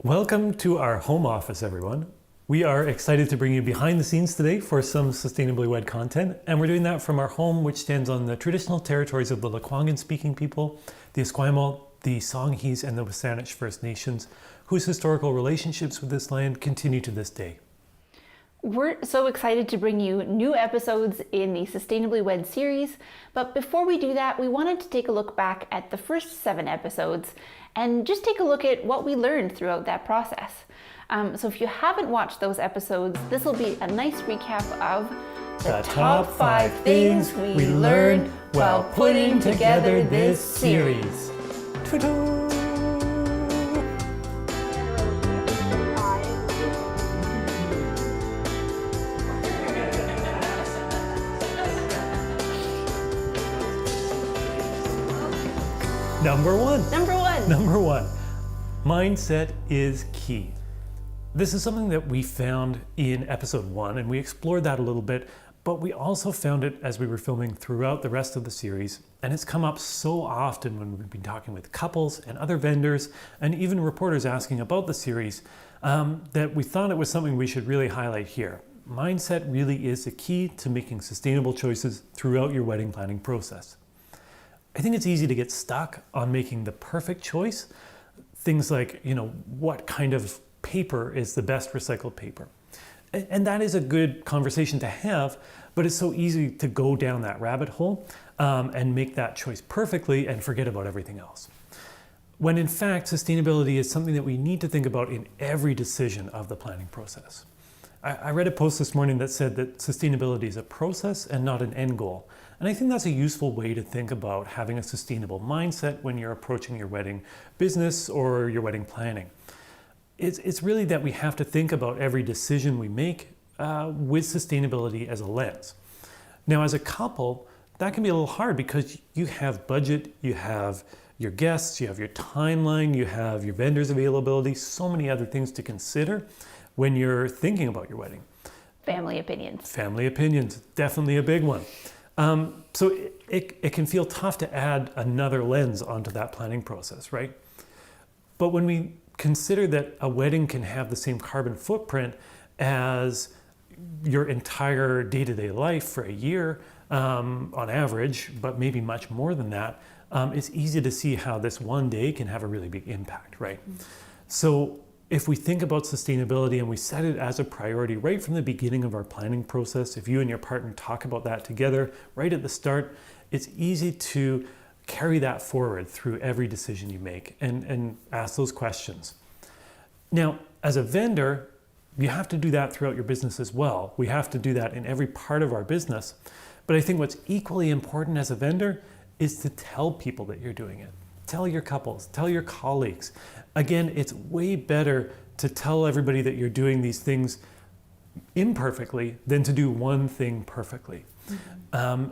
Welcome to our home office, everyone. We are excited to bring you behind the scenes today for some Sustainably Wed content, and we're doing that from our home, which stands on the traditional territories of the Lekwungen-speaking people, the Esquimalt, the Songhees, and the Wasanich First Nations, whose historical relationships with this land continue to this day. We're so excited to bring you new episodes in the Sustainably Wed series, but before we do that, we wanted to take a look back at the first 7 episodes and just take a look at what we learned throughout that process. So if you haven't watched those episodes, this will be a nice recap of the top 5 things we learned while putting together this series. Ta-da! Number one, mindset is key. This is something that we found in episode 1, and we explored that a little bit, but we also found it as we were filming throughout the rest of the series, and it's come up so often when we've been talking with couples and other vendors, and even reporters asking about the series, that we thought it was something we should really highlight here. Mindset really is the key to making sustainable choices throughout your wedding planning process. I think it's easy to get stuck on making the perfect choice. Things like, what kind of paper is the best recycled paper? And that is a good conversation to have, but it's so easy to go down that rabbit hole and make that choice perfectly and forget about everything else. When in fact, sustainability is something that we need to think about in every decision of the planning process. I read a post this morning that said that sustainability is a process and not an end goal. And I think that's a useful way to think about having a sustainable mindset when you're approaching your wedding business or your wedding planning. It's really that we have to think about every decision we make with sustainability as a lens. Now, as a couple, that can be a little hard because you have budget, you have your guests, you have your timeline, you have your vendors' availability, so many other things to consider when you're thinking about your wedding. Family opinions. Family opinions, definitely a big one. So it can feel tough to add another lens onto that planning process, right? But when we consider that a wedding can have the same carbon footprint as your entire day-to-day life for a year on average, but maybe much more than that, it's easy to see how this one day can have a really big impact, right? So if we think about sustainability and we set it as a priority right from the beginning of our planning process, if you and your partner talk about that together right at the start, it's easy to carry that forward through every decision you make and ask those questions. Now, as a vendor, you have to do that throughout your business as well. We have to do that in every part of our business. But I think what's equally important as a vendor is to tell people that you're doing it. Tell your couples, tell your colleagues. Again, it's way better to tell everybody that you're doing these things imperfectly than to do one thing perfectly. Mm-hmm.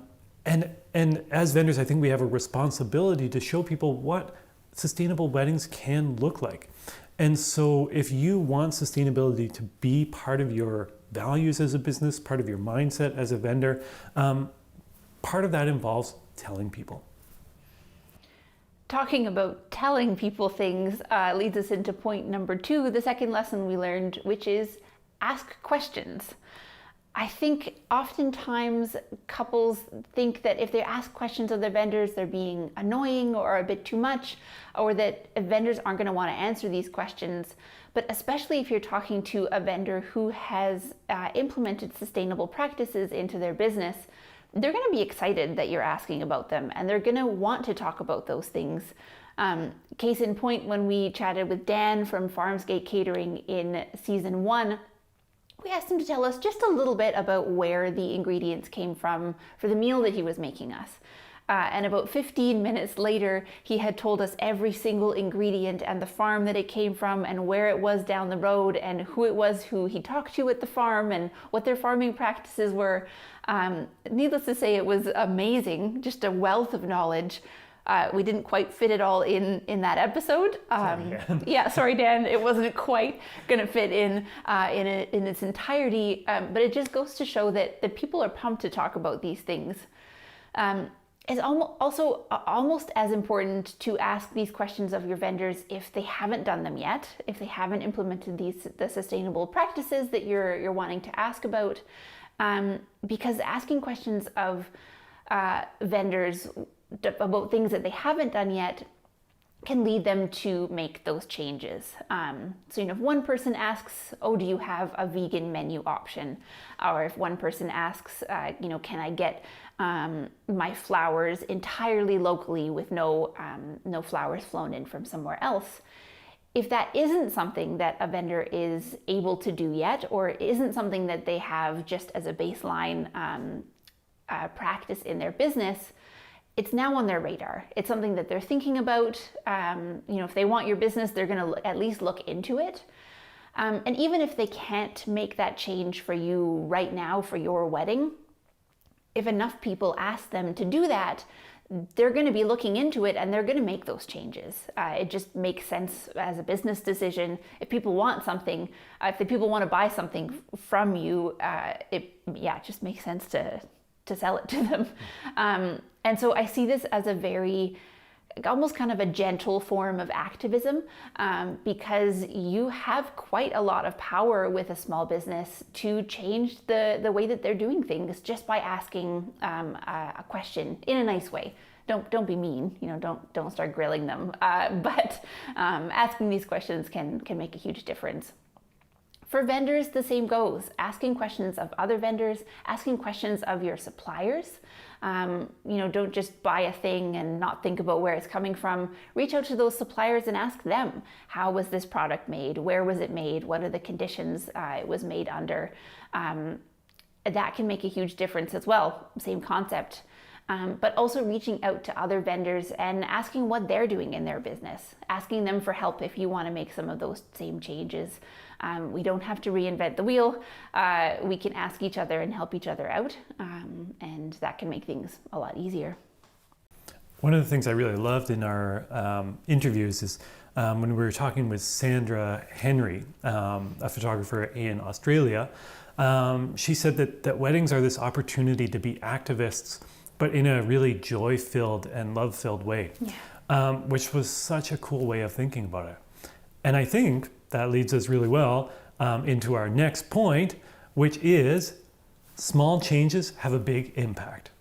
And as vendors, I think we have a responsibility to show people what sustainable weddings can look like. And so if you want sustainability to be part of your values as a business, part of your mindset as a vendor, part of that involves telling people. Talking about telling people things leads us into point number 2, the second lesson we learned, which is ask questions. I think oftentimes couples think that if they ask questions of their vendors, they're being annoying or a bit too much, or that vendors aren't going to want to answer these questions. But especially if you're talking to a vendor who has implemented sustainable practices into their business, they're going to be excited that you're asking about them, and they're going to want to talk about those things. Case in point, when we chatted with Dan from Farmsgate Catering in season 1, we asked him to tell us just a little bit about where the ingredients came from for the meal that he was making us. And about 15 minutes later, he had told us every single ingredient and the farm that it came from and where it was down the road and who it was who he talked to at the farm and what their farming practices were. Needless to say, it was amazing, just a wealth of knowledge. We didn't quite fit it all in that episode. Sorry, Dan. It wasn't quite going to fit in its entirety. But it just goes to show that people are pumped to talk about these things. It's also almost as important to ask these questions of your vendors if they haven't done them yet, if they haven't implemented the sustainable practices that you're wanting to ask about, because asking questions of vendors about things that they haven't done yet can lead them to make those changes. So, if one person asks, oh, do you have a vegan menu option? Or if one person asks, can I get my flowers entirely locally with no flowers flown in from somewhere else? If that isn't something that a vendor is able to do yet, or isn't something that they have just as a baseline practice in their business, it's now on their radar. It's something that they're thinking about. If they want your business, they're going to at least look into it. And even if they can't make that change for you right now for your wedding, if enough people ask them to do that, they're going to be looking into it and they're going to make those changes. It just makes sense as a business decision. If people want something, if the people want to buy something from you, it just makes sense to sell it to them. And so I see this as a very, almost kind of a gentle form of activism, because you have quite a lot of power with a small business to change the way that they're doing things just by asking a question in a nice way. Don't be mean, don't start grilling them, but asking these questions can make a huge difference. For vendors, the same goes. Asking questions of other vendors, asking questions of your suppliers. Don't just buy a thing and not think about where it's coming from. Reach out to those suppliers and ask them, how was this product made? Where was it made? What are the conditions it was made under? That can make a huge difference as well. Same concept. But also reaching out to other vendors and asking what they're doing in their business. Asking them for help if you want to make some of those same changes. We don't have to reinvent the wheel. We can ask each other and help each other out, and that can make things a lot easier. One of the things I really loved in our interviews is when we were talking with Sandra Henry, a photographer in Australia. She said that weddings are this opportunity to be activists, but in a really joy-filled and love-filled way, which was such a cool way of thinking about it. And I think that leads us really well into our next point, which is small changes have a big impact.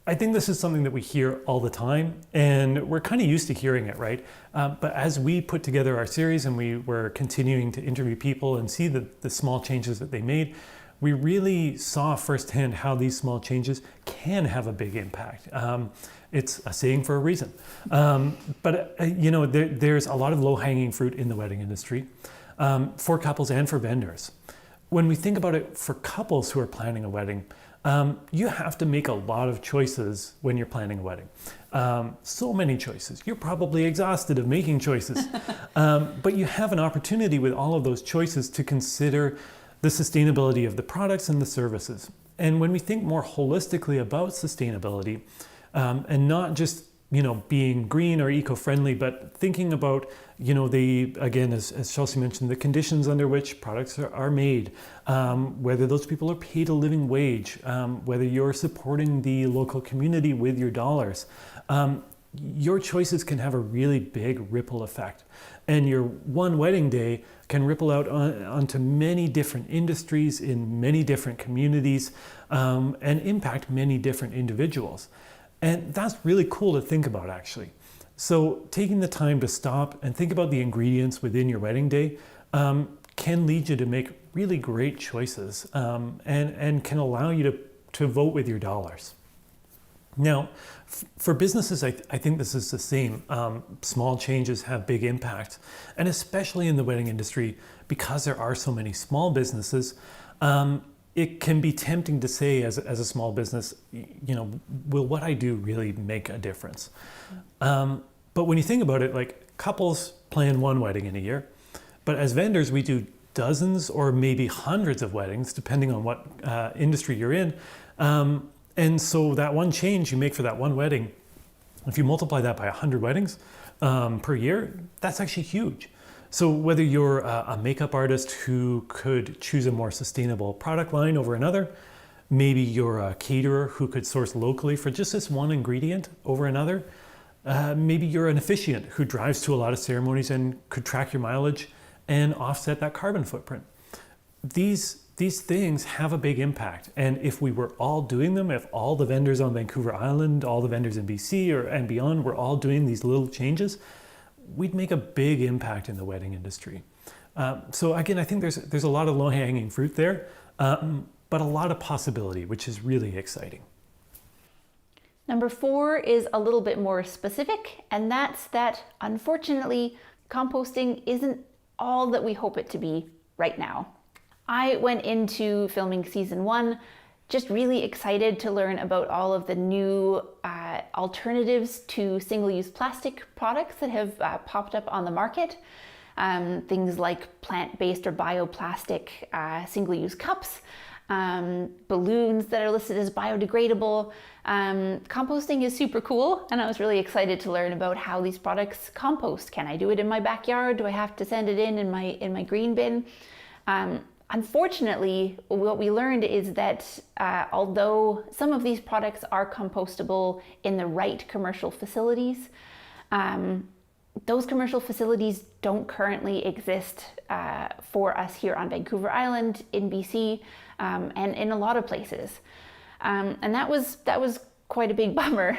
I think this is something that we hear all the time, and we're kind of used to hearing it, right? But as we put together our series and we were continuing to interview people and see the small changes that they made, we really saw firsthand how these small changes can have a big impact. It's a saying for a reason. But there's a lot of low-hanging fruit in the wedding industry for couples and for vendors. When we think about it for couples who are planning a wedding, you have to make a lot of choices when you're planning a wedding. So many choices. You're probably exhausted of making choices. But you have an opportunity with all of those choices to consider the sustainability of the products and the services. And when we think more holistically about sustainability, and not just being green or eco-friendly, but thinking about again, as Chelsea mentioned, the conditions under which products are made, whether those people are paid a living wage, whether you're supporting the local community with your dollars, your choices can have a really big ripple effect. And your one wedding day can ripple out onto many different industries in many different communities, and impact many different individuals. And that's really cool to think about, actually. So taking the time to stop and think about the ingredients within your wedding day can lead you to make really great choices, and can allow you to vote with your dollars. Now, for businesses, I think this is the same. Small changes have big impact, and especially in the wedding industry, because there are so many small businesses, it can be tempting to say as a small business, will what I do really make a difference? But when you think about it, like couples plan one wedding in a year, but as vendors, we do dozens or maybe hundreds of weddings, depending on what industry you're in. And so that one change you make for that one wedding, if you multiply that by 100 weddings per year, that's actually huge. So whether you're a makeup artist who could choose a more sustainable product line over another, Maybe you're a caterer who could source locally for just this one ingredient over another. Maybe you're an officiant who drives to a lot of ceremonies and could track your mileage and offset that carbon footprint. These things have a big impact. And if we were all doing them, if all the vendors on Vancouver Island, all the vendors in BC and beyond were all doing these little changes, we'd make a big impact in the wedding industry. So again, I think there's a lot of low-hanging fruit there, but a lot of possibility, which is really exciting. Number 4 is a little bit more specific, and that's that unfortunately, composting isn't all that we hope it to be right now. I went into filming season 1 just really excited to learn about all of the new alternatives to single-use plastic products that have popped up on the market. Things like plant-based or bioplastic single-use cups, balloons that are listed as biodegradable. Composting is super cool, and I was really excited to learn about how these products compost. Can I do it in my backyard? Do I have to send it in my green bin? Unfortunately, what we learned is that although some of these products are compostable in the right commercial facilities, those commercial facilities don't currently exist for us here on Vancouver Island, in BC, and in a lot of places. And that was quite a big bummer.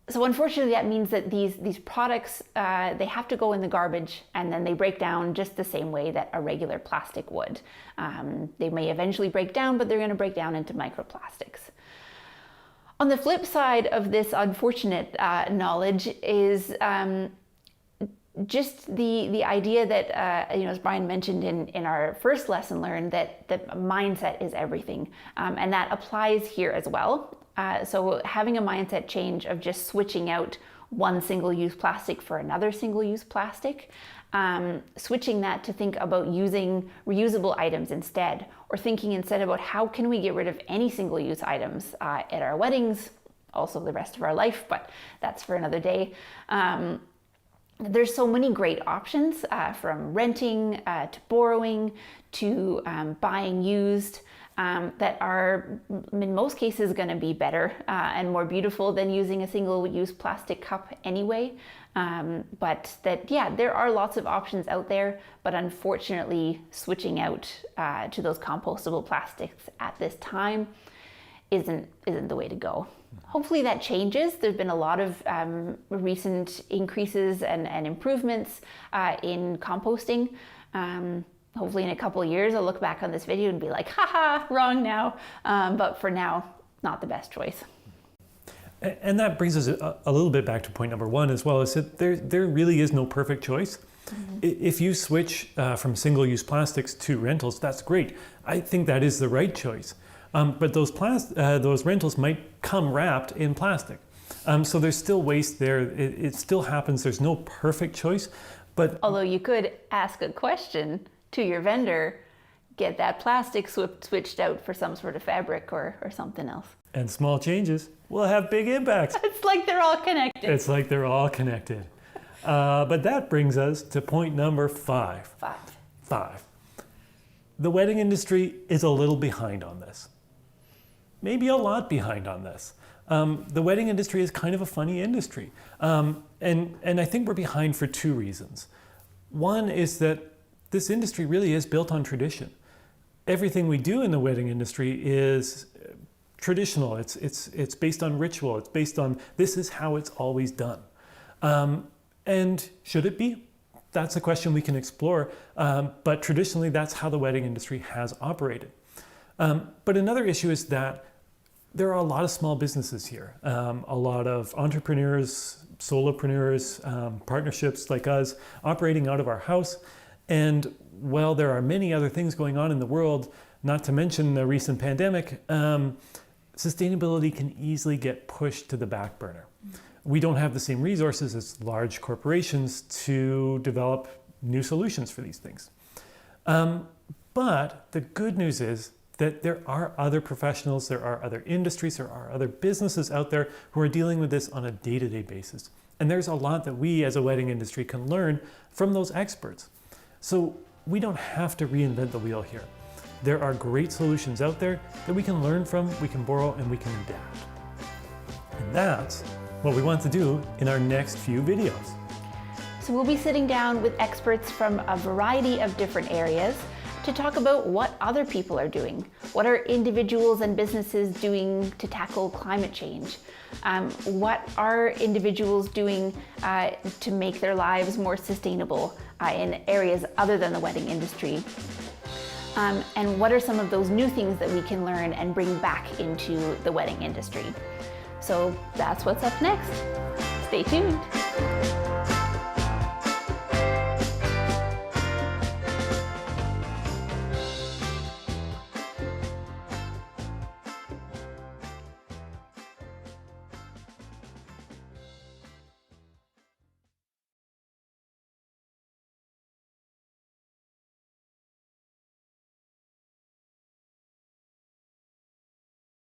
So unfortunately, that means that these products, they have to go in the garbage, and then they break down just the same way that a regular plastic would. They may eventually break down, but they're going to break down into microplastics. On the flip side of this unfortunate knowledge is just the idea that, as Bryan mentioned in our first lesson learned, that the mindset is everything. And that applies here as well. So having a mindset change of just switching out one single-use plastic for another single-use plastic, switching that to think about using reusable items instead, or thinking instead about how can we get rid of any single-use items at our weddings, also the rest of our life, but that's for another day. There's so many great options, from renting to borrowing to buying used, that are in most cases going to be better and more beautiful than using a single-use plastic cup anyway. But that, yeah, there are lots of options out there, but unfortunately switching out to those compostable plastics at this time isn't the way to go. Hopefully that changes. There's been a lot of recent increases and improvements in composting. Hopefully in a couple of years, I'll look back on this video and be like, haha, wrong now. But for now, not the best choice. And that brings us a little bit back to point number 1 as well, is that there really is no perfect choice. Mm-hmm. If you switch from single-use plastics to rentals, that's great. I think that is the right choice. But those rentals might come wrapped in plastic. So there's still waste there. It still happens. There's no perfect choice. But although you could ask a question to your vendor, get that plastic switched out for some sort of fabric or something else. And small changes will have big impacts. It's like they're all connected. It's like they're all connected. But that brings us to point number 5. 5. The wedding industry is a little behind on this. Maybe a lot behind on this. The wedding industry is kind of a funny industry. And I think we're behind for 2 reasons. One is that this industry really is built on tradition. Everything we do in the wedding industry is traditional. It's based on ritual. It's based on this is how it's always done. And should it be? That's a question we can explore. But traditionally, that's how the wedding industry has operated. But another issue is that there are a lot of small businesses here, a lot of entrepreneurs, solopreneurs, partnerships like us operating out of our house. And while there are many other things going on in the world, not to mention the recent pandemic, sustainability can easily get pushed to the back burner. We don't have the same resources as large corporations to develop new solutions for these things. But the good news is that there are other professionals, there are other industries, there are other businesses out there who are dealing with this on a day-to-day basis. And there's a lot that we as a wedding industry can learn from those experts. So we don't have to reinvent the wheel here. there are great solutions out there that we can learn from, we can borrow, and we can adapt. And that's what we want to do in our next few videos. So we'll be sitting down with experts from a variety of different areas to talk about what other people are doing. What are individuals and businesses doing to tackle climate change? What are individuals doing to make their lives more sustainable in areas other than the wedding industry? And what are some of those new things that we can learn and bring back into the wedding industry? So that's what's up next. Stay tuned.